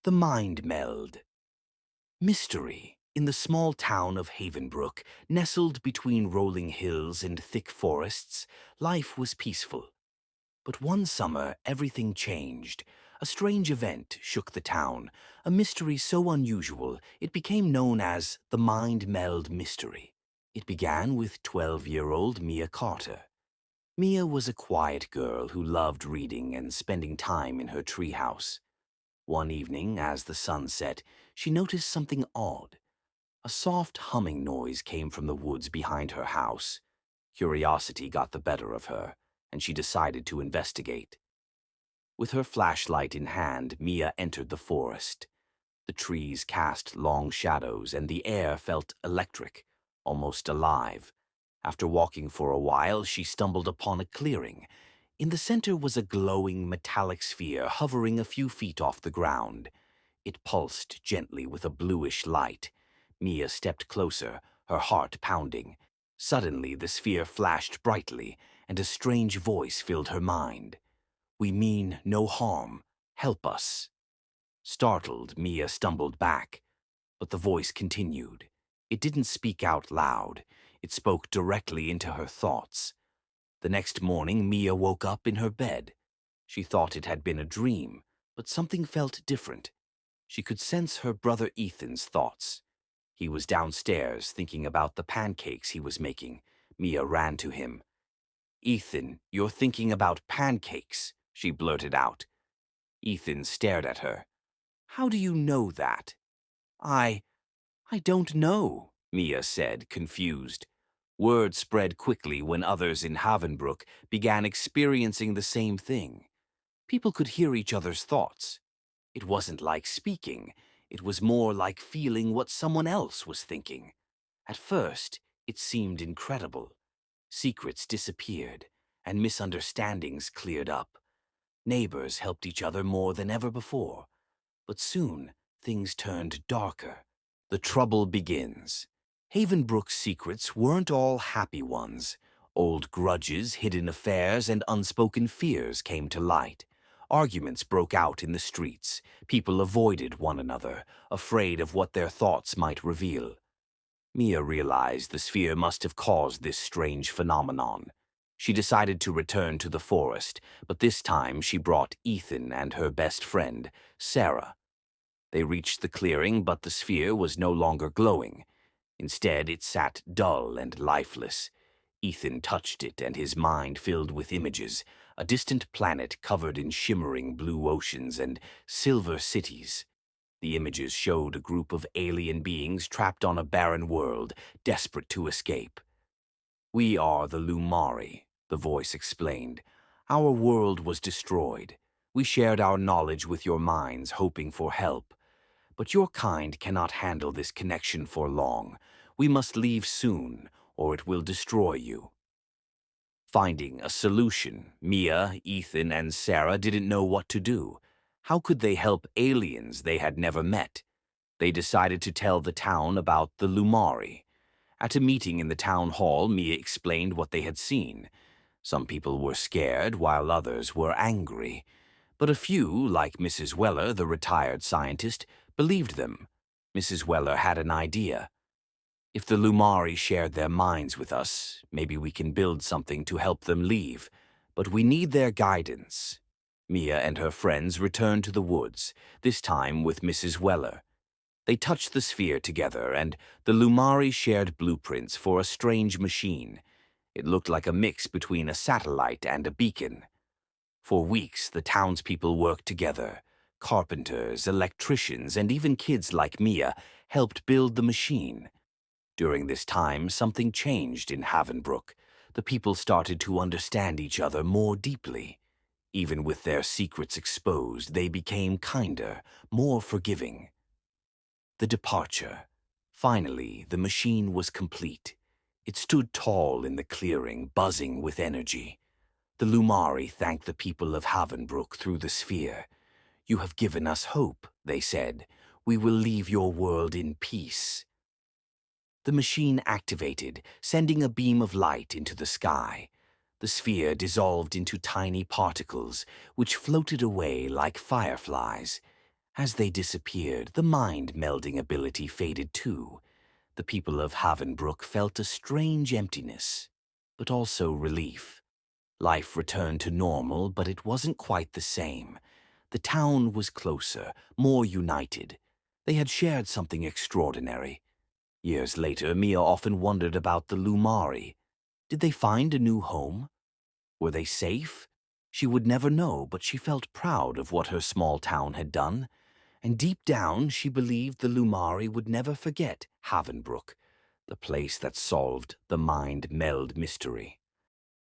The Mind Meld Mystery. In the small town of Havenbrook, nestled between rolling hills and thick forests, life was peaceful. But one summer, everything changed. A strange event shook the town, a mystery so unusual it became known as the Mind Meld Mystery. It began with 12-year-old Mia Carter. Mia was a quiet girl who loved reading and spending time in her treehouse. One evening, as the sun set, she noticed something odd. A soft humming noise came from the woods behind her house. Curiosity got the better of her, and she decided to investigate. With her flashlight in hand, Mia entered the forest. The trees cast long shadows, and the air felt electric, almost alive. After walking for a while, she stumbled upon a clearing. In the center was a glowing metallic sphere hovering a few feet off the ground. It pulsed gently with a bluish light. Mia stepped closer, her heart pounding. Suddenly, the sphere flashed brightly, and a strange voice filled her mind. "We mean no harm. Help us." Startled, Mia stumbled back, but the voice continued. It didn't speak out loud. It spoke directly into her thoughts. The next morning, Mia woke up in her bed. She thought it had been a dream, but something felt different. She could sense her brother Ethan's thoughts. He was downstairs thinking about the pancakes he was making. Mia ran to him. "Ethan, you're thinking about pancakes," she blurted out. Ethan stared at her. "How do you know that?" I don't know," Mia said, confused. Word spread quickly when others in Havenbrook began experiencing the same thing. People could hear each other's thoughts. It wasn't like speaking. It was more like feeling what someone else was thinking. At first, it seemed incredible. Secrets disappeared, and misunderstandings cleared up. Neighbors helped each other more than ever before. But soon, things turned darker. The trouble begins. Havenbrook's secrets weren't all happy ones. Old grudges, hidden affairs, and unspoken fears came to light. Arguments broke out in the streets. People avoided one another, afraid of what their thoughts might reveal. Mia realized the sphere must have caused this strange phenomenon. She decided to return to the forest, but this time she brought Ethan and her best friend, Sarah. They reached the clearing, but the sphere was no longer glowing. Instead, it sat dull and lifeless. Ethan touched it, and his mind filled with images, a distant planet covered in shimmering blue oceans and silver cities. The images showed a group of alien beings trapped on a barren world, desperate to escape. "We are the Lumari," the voice explained. "Our world was destroyed. We shared our knowledge with your minds, hoping for help. But your kind cannot handle this connection for long. We must leave soon, or it will destroy you." Finding a solution, Mia, Ethan, and Sarah didn't know what to do. How could they help aliens they had never met? They decided to tell the town about the Lumari. At a meeting in the town hall, Mia explained what they had seen. Some people were scared, while others were angry. But a few, like Mrs. Weller, the retired scientist, believed them. Mrs. Weller had an idea. "If the Lumari shared their minds with us, maybe we can build something to help them leave. But we need their guidance." Mia and her friends returned to the woods, this time with Mrs. Weller. They touched the sphere together, and the Lumari shared blueprints for a strange machine. It looked like a mix between a satellite and a beacon. For weeks, the townspeople worked together. Carpenters, electricians, and even kids like Mia helped build the machine. During this time, something changed in Havenbrook. The people started to understand each other more deeply. Even with their secrets exposed, they became kinder, more forgiving. The departure. Finally, the machine was complete. It stood tall in the clearing, buzzing with energy. The Lumari thanked the people of Havenbrook through the sphere. "You have given us hope," they said. "We will leave your world in peace." The machine activated, sending a beam of light into the sky. The sphere dissolved into tiny particles, which floated away like fireflies. As they disappeared, the mind-melding ability faded too. The people of Havenbrook felt a strange emptiness, but also relief. Life returned to normal, but it wasn't quite the same. The town was closer, more united. They had shared something extraordinary. Years later, Mia often wondered about the Lumari. Did they find a new home? Were they safe? She would never know, but she felt proud of what her small town had done. And deep down, she believed the Lumari would never forget Havenbrook, the place that solved the Mind Meld Mystery.